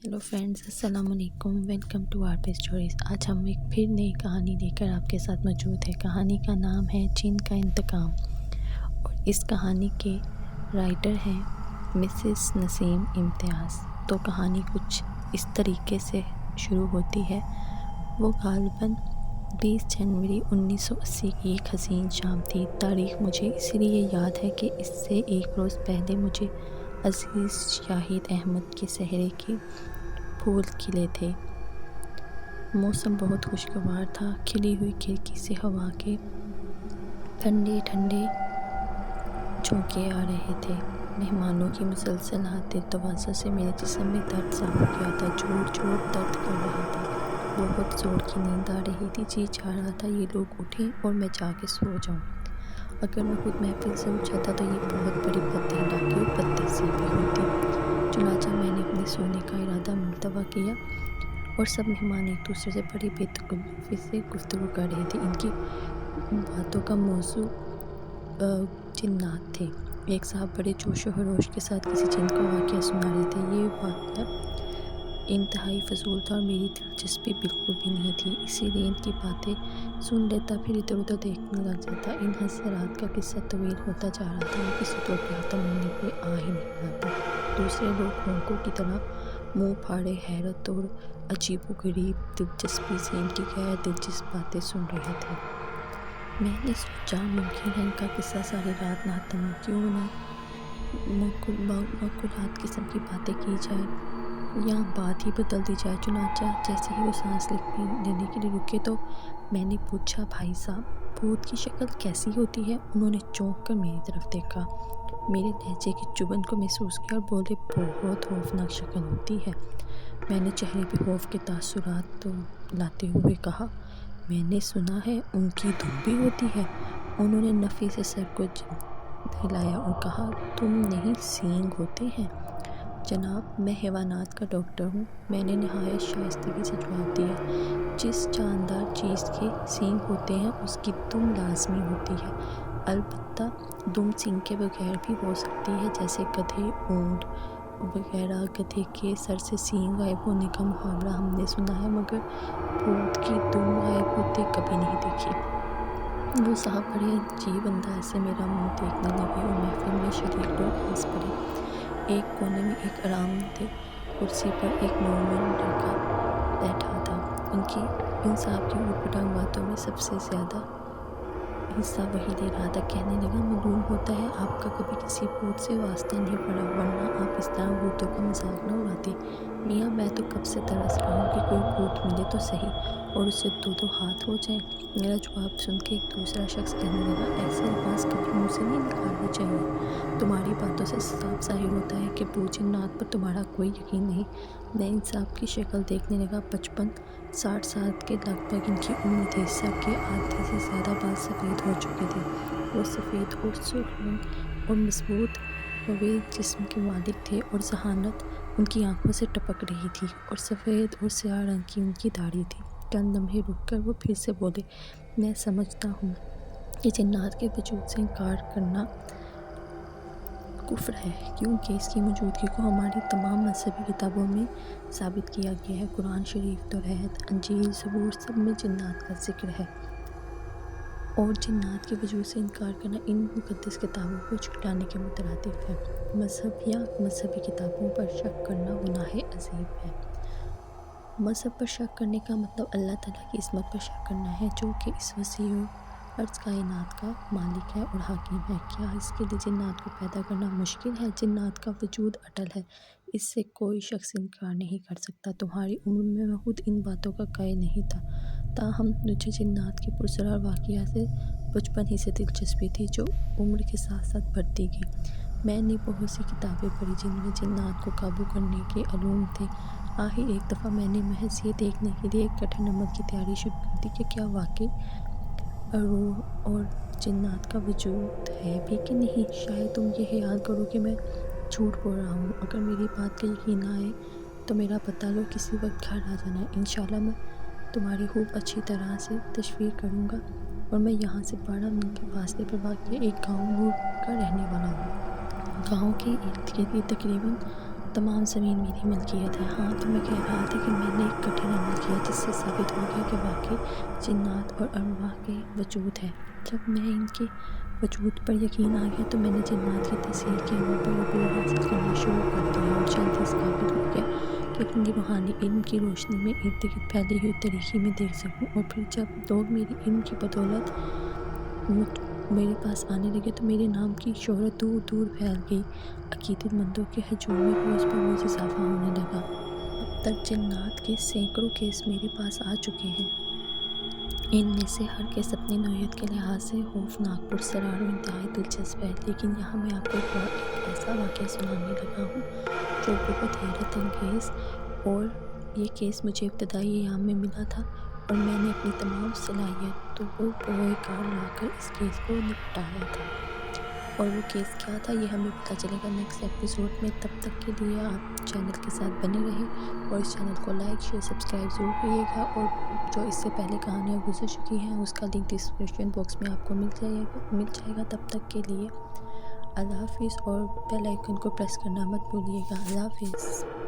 Hello friends, अस्सलाम वालेकुम। Welcome to are पे स्टोरीज़। आज हम एक फिर नई कहानी लेकर आपके साथ मौजूद है। कहानी का नाम है जिन का इंतकाम और इस कहानी के राइटर हैं मिसेस नसीम इम्तियाज़। तो कहानी कुछ इस तरीके से शुरू होती है। वो गालिबन 20 जनवरी 1980 की एक हसीन शाम थी। तारीख़ मुझे इसलिए याद है कि इससे एक रोज़ पहले मुझे अज़ीज़ शाहिद अहमद के सहरे के फूल खिले थे। मौसम बहुत खुशगवार था। खिली हुई खिड़की से हवा के ठंडे ठंडे झोंके आ रहे थे। मेहमानों की मुसलसल आते तवाज़ुन से मेरे जिस्म में दर्द सा हो गया था। जोर जोर दर्द कर रहा था। बहुत ज़ोर की नींद आ रही थी। जी चाह रहा था ये लोग उठें और मैं जाके सो जाऊं। अगर मैं खुद महफिल से उठ जाता तो ये बहुत बड़ी बदअखलाक़ी और बदतहज़ीबी होती। चुनांचे मैंने अपने सोने का इरादा मुलतवा किया और सब मेहमान एक दूसरे से बड़ी बेतकल्लुफ़ी से गुफ्तगू कर रहे थे। इनकी बातों का मौज़ू जिन्नात थे। एक साहब बड़े जोश व खरोश के साथ किसी जिन का वाक़या सुना रहे थे। ये वाक़या इंतहाई फ़ज़ूल था और मेरी दिलचस्पी बिल्कुल भी नहीं थी, इसीलिए इनकी बातें सुन लेता, फिर इधर उधर देखने लग जाता। इन हज़रात का किस्सा तवील होता जा रहा था और किसी तौर पर ख़त्म होने पे आ ही नहीं रहा था। दूसरे लोग होंकों की तरह मुँह फाड़े हैरत और अजीबोगरीब दिलचस्पी से इनकी गैर दिलचस्प बातें सुन रहे थे। मैंने सोचा मुमकिन है इनका किस्सा सारी रात ना ख़त्म हो, क्यों ना माक़ूलात किस्म की बातें की जाए या बात ही बदल दी जाए। चुनांचे जैसे ही वो सांस लेने के लिए रुके तो मैंने पूछा, भाई साहब, भूत की शक्ल कैसी होती है? उन्होंने चौंक कर मेरी तरफ देखा, मेरे लहजे की चुभन को महसूस किया और बोले, बहुत खौफनाक शक्ल होती है। मैंने चेहरे पे खौफ के तासुरात तो लाते हुए कहा, मैंने सुना है उनकी धुन भी होती है। उन्होंने नफ़ी से सर को हिलाया और कहा, तुम नहीं, सींग होते हैं। जनाब, मैं हैवानात का डॉक्टर हूँ, मैंने नहायत शाइस्तगी से जवाब दिया। जिस जानदार चीज़ के सींग होते हैं उसकी दुम लाजमी होती है। अलबत्ता दुम सींग के बगैर भी हो सकती है, जैसे गधे, ऊँट वगैरह। गधे के सर से सींग गायब होने का मुहावरा हमने सुना है, मगर भूत की दुम गायब होते कभी नहीं देखी। वो साहब बड़े अजीब अंदाज से मेरा मुंह देखने लगे और महफिल में शरीक लोग हंस पड़े। एक कोने में एक आरामदेह कुर्सी पर एक नॉर्मल लड़का बैठा था। इन साहब की ऊटपटांग बातों में सबसे ज़्यादा हिस्सा वही ले रहा था। कहने लगा, मालूम होता है आपका कभी किसी भूत से वास्ता नहीं पड़ा, वरना आप इस तरह भूतों का मजाक न उड़ाते। मियाँ, मैं तो कब से तरस रहा हूँ कि कोई भूत मिले तो सही और उससे दो दो हाथ हो जाएं। मेरा जवाब सुन के एक दूसरा शख्स कहने लगा, ऐसे अल्फाज कभी मुँह से नहीं निकालने चाहिए। तुम्हारी बातों से साफ ज़ाहिर होता है कि भूत जिन्नात पर तुम्हारा कोई यकीन नहीं। मैं इन साहब की शक्ल देखने लगा। 55-60 साल के लगभग इनकी उम्र थी। सर के आधे से ज़्यादा बाल सफ़ेद हो चुके थे। वो सफ़ेद और सुर्ख रंग और मजबूत वे जिस्म के मालिक थे और जहानत उनकी आंखों से टपक रही थी और सफ़ेद और स्याह रंग की उनकी दाढ़ी थी। चंद लम्हे रुककर वो फिर से बोले, मैं समझता हूँ कि जिन्नात के वजूद से इनकार करना कुफ्र है, क्योंकि इसकी मौजूदगी को हमारी तमाम मजहबी किताबों में साबित किया गया है। कुरान शरीफ, तौरात, अंजील, ज़बूर सब में जिन्नात का जिक्र है और जिन्नात के वजूद से इनकार करना इन मुक़द्दस किताबों को झुटलाने के मुतरादिफ है। मज़हब या मजहबी किताबों पर शक करना गुनाह अज़ीम है। मज़हब पर शक करने का मतलब अल्लाह ताला की इस्मत पर शक करना है, जो कि इस वसीअ अर्ज़ कायनात का मालिक है और हाकिम है। क्या इसके लिए जिन्नात को पैदा करना मुश्किल है? जिन्नात का वजूद अटल है, इससे कोई शख्स इनकार नहीं कर सकता। तुम्हारी उम्र में मैं खुद इन बातों का कायल नहीं था, ताहम मुझे जिन्नात के पुरस्रार वाक़या से बचपन ही से दिलचस्पी थी, जो उम्र के साथ साथ बढ़ती गई। मैंने बहुत सी किताबें पढ़ी जिनमें जिन्नात को काबू करने के अलूम थे। आखिर एक दफ़ा मैंने महज ये देखने के लिए एक कठिन अमल की तैयारी शुरू कर दी कि क्या वाकई रूह और जिन्नात का वजूद है भी कि नहीं। शायद तुम ये ख्याल करो कि मैं झूठ बोल रहा हूँ। अगर मेरी बात का यकीन ना आए तो मेरा पता लो, किसी वक्त घर आ जाना। इंशाल्लाह मैं तुम्हारी खूब अच्छी तरह से तशवीर करूँगा और मैं यहाँ से 12 मील के फासले पर वाक़ एक गाँव नूर का रहने वाला हूँ। गाँव के इर्द गिर्द की तकरीबन तमाम ज़मीन मेरी मिल्कियत है। हाँ, तुम्हें اس سے ثابت ہو گیا کہ واقعی جنات اور ارواح کے وجود ہے۔ جب میں ان کے وجود پر یقین آ گیا تو میں نے جنات کی تصویر کے اوپر عبور حاصل کرنا شروع کر دیا اور جلد ہی اس قابل ہو گیا کہ اپنی روحانی علم کی روشنی میں ارد گرد پھیلی ہوئی تاریکی میں دیکھ سکوں، اور پھر جب لوگ میری علم کی بدولت میرے پاس آنے لگے تو میرے نام کی شہرت دور دور پھیل گئی۔ عقیدت مندوں کے ہجوم میں روز بروز اضافہ ہونے لگا۔ اب تک جنات کے سینکڑوں کیس میرے پاس آ چکے ہیں۔ ان میں سے ہر کیس اپنی نوعیت کے لحاظ سے خوفناک، پراسرار اور انتہائی دلچسپ ہے، لیکن یہاں میں آپ کو ایک ایسا واقعہ سنانے لگا ہوں جو بہت حیرت انگیز، اور یہ کیس مجھے ابتدائی ایام میں ملا تھا اور میں نے اپنی تمام صلاحیتوں کو بروئے کار لا کر اس کیس کو نپٹایا تھا۔ اور وہ کیس کیا تھا یہ ہمیں پتہ چلے گا نیکسٹ ایپیسوڈ میں۔ تب تک کے لیے آپ چینل کے ساتھ بنے رہیں اور اس چینل کو لائک شیئر سبسکرائب ضرور کریے گا، اور جو اس سے پہلے کہانیاں گزر چکی ہیں اس کا لنک ڈسکرپشن باکس میں آپ کو مل جائے گا۔ تب تک کے لیے اللہ حافظ، اور بیل آئیکن کو پریس کرنا مت بھولیے گا۔ اللہ حافظ۔